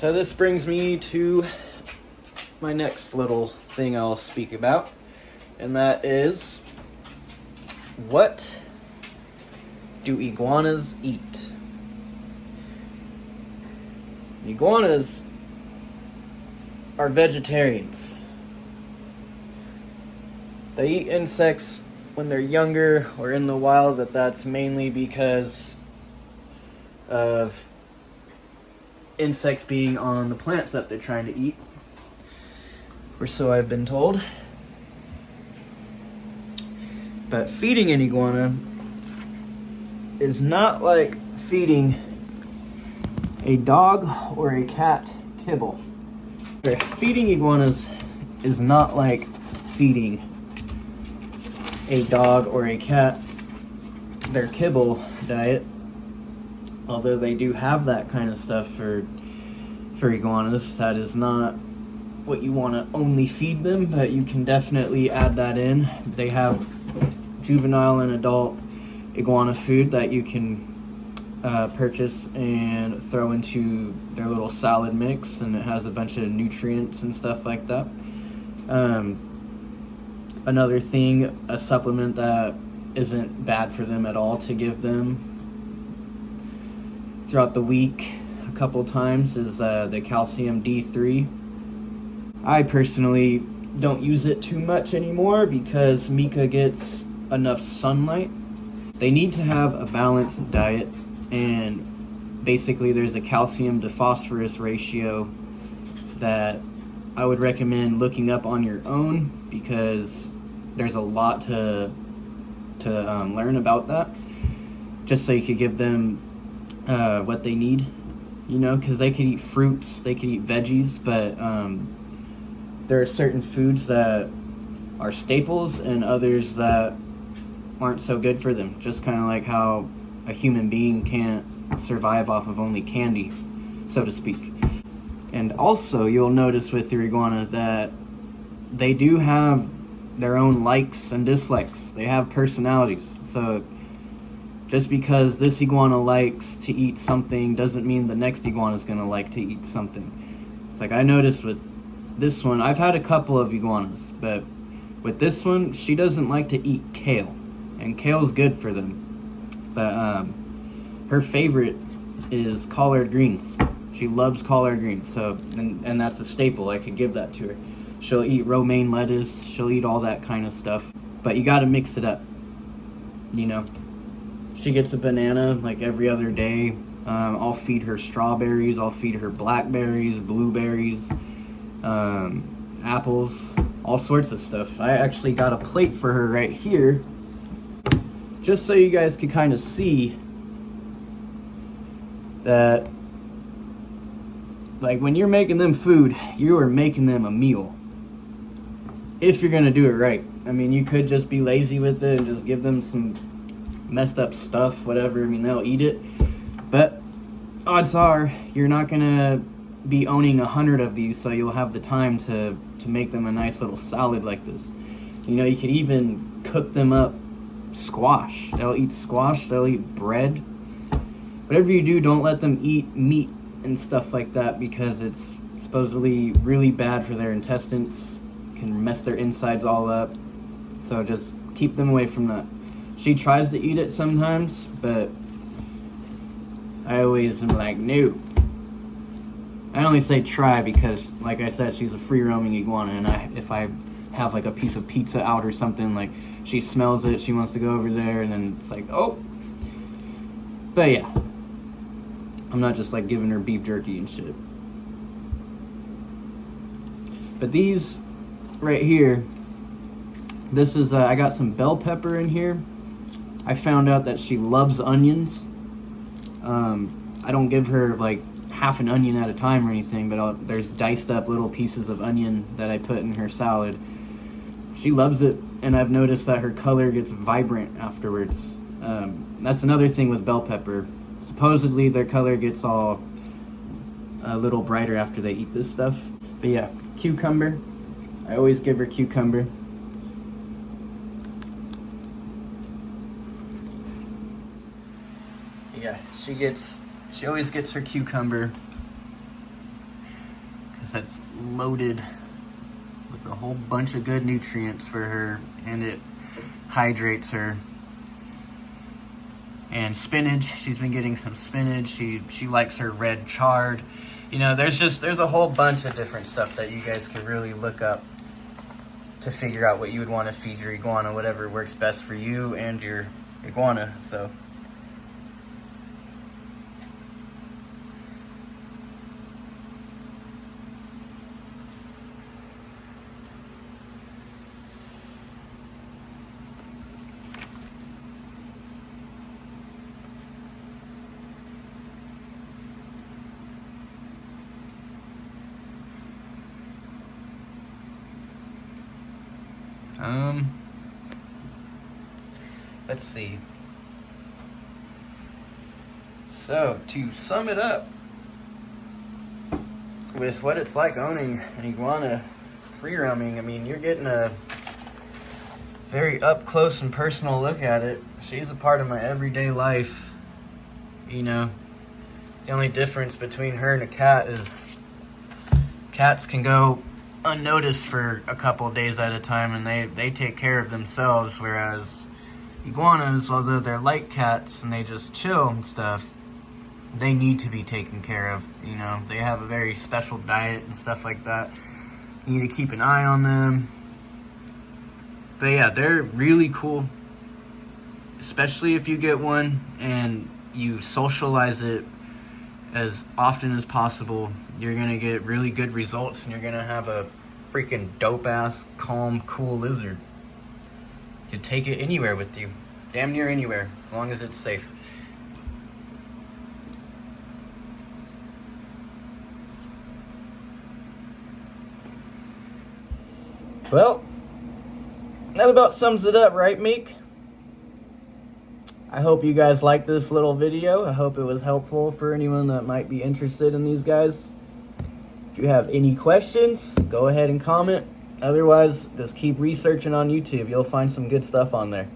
So this brings me to my next little thing I'll speak about, and that is, what do iguanas eat? Iguanas are vegetarians. They eat insects when they're younger or in the wild, but that's mainly because of insects being on the plants that they're trying to eat, or so I've been told. But feeding an iguana is not like feeding a dog or a cat kibble. Feeding iguanas is not like feeding a dog or a cat their kibble diet, although they do have that kind of stuff for iguanas. That is not what you want to only feed them, but you can definitely add that in. They have juvenile and adult iguana food that you can purchase and throw into their little salad mix, and it has a bunch of nutrients and stuff like that. Another thing, a supplement that isn't bad for them at all to give them throughout the week a couple times is the calcium D3. I personally don't use it too much anymore because Mika gets enough sunlight. They need to have a balanced diet, and basically there's a calcium to phosphorus ratio that I would recommend looking up on your own, because there's a lot to learn about that, just so you could give them what they need, you know, because they could eat fruits, they could eat veggies, but there are certain foods that are staples and others that aren't so good for them, just kind of like how a human being can't survive off of only candy, so to speak. And also, you'll notice with your iguana that they do have their own likes and dislikes. They have personalities. So just because this iguana likes to eat something doesn't mean the next iguana is going to like to eat something. It's like I noticed with this one, I've had a couple of iguanas, but with this one, she doesn't like to eat kale, and kale's good for them. But her favorite is collard greens. She loves collard greens, so and that's a staple. I could give that to her. She'll eat romaine lettuce, she'll eat all that kind of stuff, but you gotta mix it up, you know. She gets a banana like every other day. I'll feed her strawberries, I'll feed her blackberries, blueberries, apples, all sorts of stuff. I actually got a plate for her right here, just so you guys can kind of see that, like, when you're making them food, you are making them a meal. If you're gonna do it right. I mean, you could just be lazy with it and just give them some messed up stuff, whatever. I mean, they'll eat it. But odds are you're not gonna be owning 100 of these, so you'll have the time to make them a nice little salad like this. You know, you could even cook them up squash. They'll eat squash, they'll eat bread. Whatever you do, don't let them eat meat and stuff like that, because it's supposedly really bad for their intestines, can mess their insides all up. So just keep them away from that. She tries to eat it sometimes, but I always am like, no. I only say try because, like I said, she's a free-roaming iguana, and if I have like a piece of pizza out or something, like, she smells it, she wants to go over there, and then it's like, oh. But yeah, I'm not just like giving her beef jerky and shit. But these right here, this is, I got some bell pepper in here. I found out that she loves onions. I don't give her like half an onion at a time or anything, but there's diced up little pieces of onion that I put in her salad. She loves it, and I've noticed that her color gets vibrant afterwards. That's another thing with bell pepper. Supposedly their color gets all a little brighter after they eat this stuff. But yeah, cucumber. I always give her cucumber. Yeah, she always gets her cucumber because that's loaded with a whole bunch of good nutrients for her, and it hydrates her. And spinach, she's been getting some spinach. She likes her red chard. You know, there's a whole bunch of different stuff that you guys can really look up to figure out what you would want to feed your iguana, whatever works best for you and your iguana. So let's see. So, to sum it up, with what it's like owning an iguana free roaming, I mean, you're getting a very up close and personal look at it. She's a part of my everyday life. You know, the only difference between her and a cat is cats can go unnoticed for a couple of days at a time, and they take care of themselves, whereas iguanas, although they're like cats and they just chill and stuff, they need to be taken care of. You know, they have a very special diet and stuff like that. You need to keep an eye on them. But yeah, they're really cool, especially if you get one and you socialize it as often as possible. You're gonna get really good results, and you're gonna have a freaking dope ass, calm, cool lizard. You can take it anywhere with you, damn near anywhere, as long as it's safe. Well, that about sums it up, right, Meek? I hope you guys liked this little video. I hope it was helpful for anyone that might be interested in these guys. If you have any questions, go ahead and comment. Otherwise, just keep researching on YouTube. You'll find some good stuff on there.